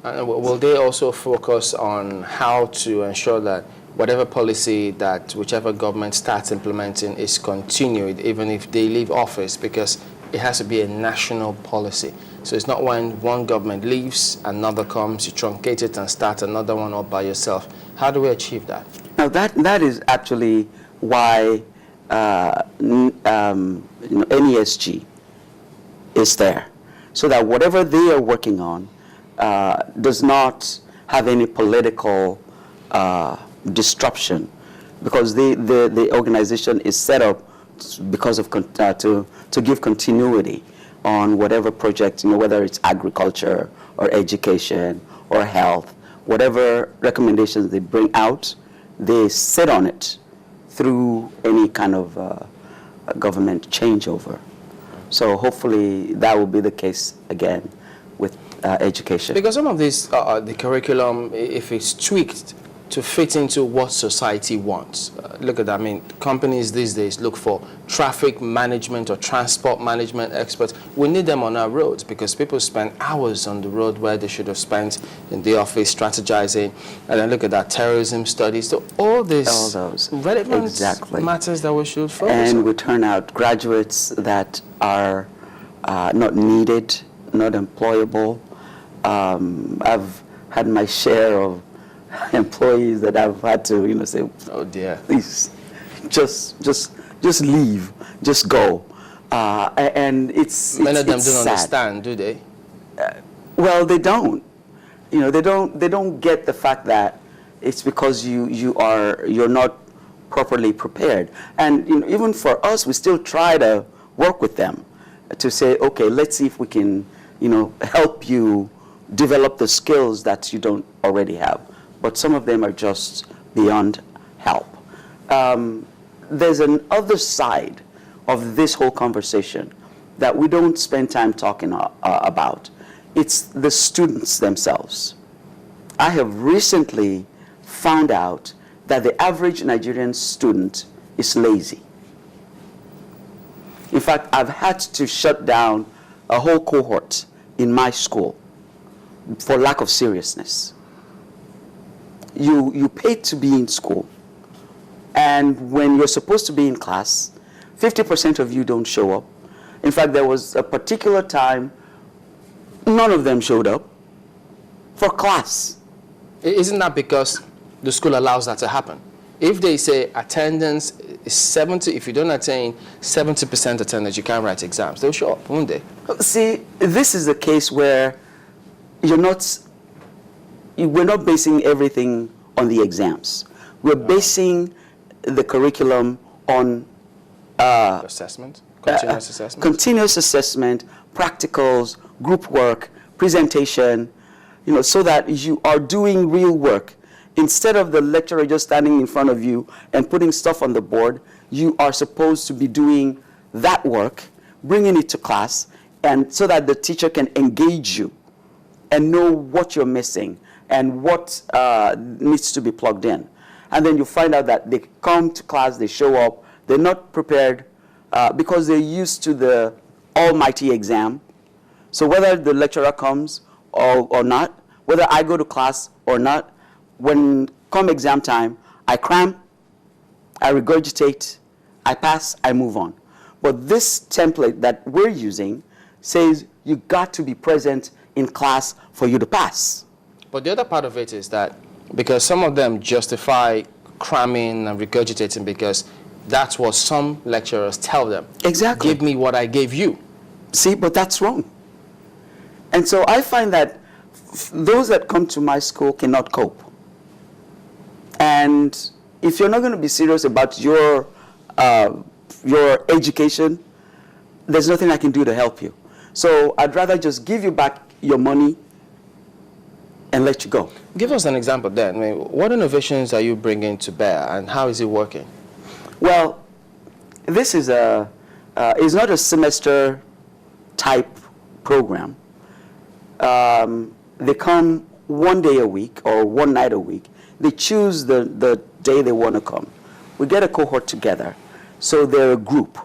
And will they also focus on how to ensure that whatever policy that whichever government starts implementing is continued, even if they leave office, because it has to be a national policy? So it's not when one government leaves, another comes, you truncate it and start another one all by yourself. How do we achieve that? Now that is actually why NESG is there, so that whatever they are working on does not have any political disruption, because the organization is set up because of to give continuity on whatever project, whether it's agriculture or education or health, whatever recommendations they bring out, they sit on it through any kind of government changeover. So hopefully that will be the case again with education. Because some of these, the curriculum, if it's tweaked to fit into what society wants. Look at that. I mean, companies these days look for traffic management or transport management experts. We need them on our roads because people spend hours on the road where they should have spent in the office strategizing. And then look at that, terrorism studies. So all those relevant matters that we should focus on. And we turn out graduates that are not needed, not employable. I've had my share of employees that I've had to, say, oh dear, please, just leave, just go, and it's many of them don't sad. Understand, do they? Well, they don't. They don't get the fact that it's because you're not properly prepared, and even for us, we still try to work with them to say, okay, let's see if we can, help you develop the skills that you don't already have. But some of them are just beyond help. There's an other side of this whole conversation that we don't spend time talking about. It's the students themselves. I have recently found out that the average Nigerian student is lazy. In fact, I've had to shut down a whole cohort in my school for lack of seriousness. You pay to be in school, and when you're supposed to be in class, 50% of you don't show up. In fact, there was a particular time none of them showed up for class. Isn't that because the school allows that to happen? If they say attendance is 70, if you don't attain 70% attendance, you can't write exams, they'll show up, won't they? See, this is a case where we're not basing everything on the exams. We're basing the curriculum on assessment, continuous assessment. Continuous assessment, practicals, group work, presentation, so that you are doing real work. Instead of the lecturer just standing in front of you and putting stuff on the board, you are supposed to be doing that work, bringing it to class, and so that the teacher can engage you and know what you're missing and what needs to be plugged in. And then you find out that they come to class, they show up, they're not prepared because they're used to the almighty exam. So whether the lecturer comes or not, whether I go to class or not, when come exam time, I cram, I regurgitate, I pass, I move on. But this template that we're using says you got to be present in class for you to pass. But the other part of it is that because some of them justify cramming and regurgitating because that's what some lecturers tell them. Exactly. Give me what I gave you. See, but that's wrong. And so I find that those that come to my school cannot cope. And if you're not going to be serious about your education, there's nothing I can do to help you. So I'd rather just give you back your money and let you go. Give us an example then. I mean, what innovations are you bringing to bear and how is it working? Well, this is it's not a semester type program. They come one day a week or one night a week. They choose the day they want to come. We get a cohort together. So they're a group.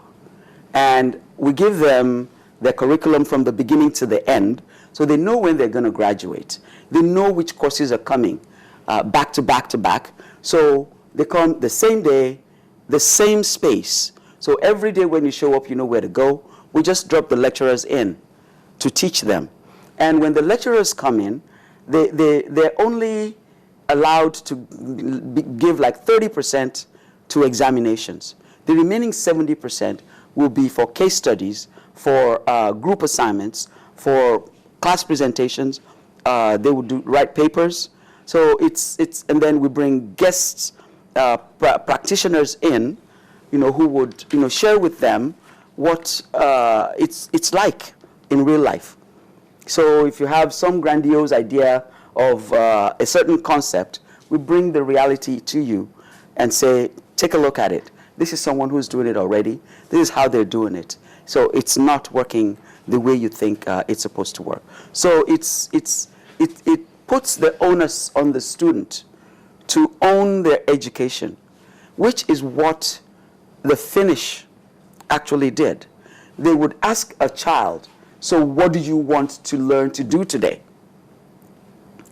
And we give them their curriculum from the beginning to the end So they know when they're going to graduate. They know which courses are coming back to back to back. So they come the same day, the same space. So every day when you show up, you know where to go. We just drop the lecturers in to teach them. And when the lecturers come in, they're only allowed to give like 30% to examinations. The remaining 70% will be for case studies, for group assignments, for class presentations. They will write papers. So and then we bring guests, practitioners in, who would, share with them what it's like in real life. So if you have some grandiose idea of a certain concept, we bring the reality to you and say, take a look at it. This is someone who's doing it already. This is how they're doing it. So it's not working the way you think it's supposed to work. So it puts the onus on the student to own their education, which is what the Finnish actually did. They would ask a child, so what do you want to learn to do today?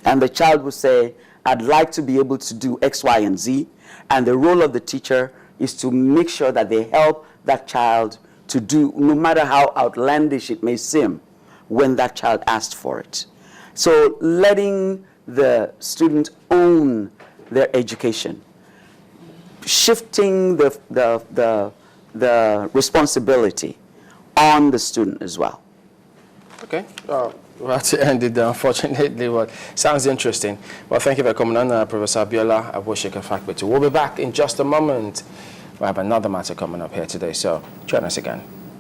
And the child would say, I'd like to be able to do X, Y, and Z. And the role of the teacher is to make sure that they help that child to do, no matter how outlandish it may seem, when that child asked for it. So letting the student own their education, shifting the responsibility on the student as well. Okay. We'll have to end it there, unfortunately. Well, sounds interesting. Well, thank you for coming on, Professor Abiola Awosika, Faculty. We'll be back in just a moment. We have another matter coming up here today, so join us again.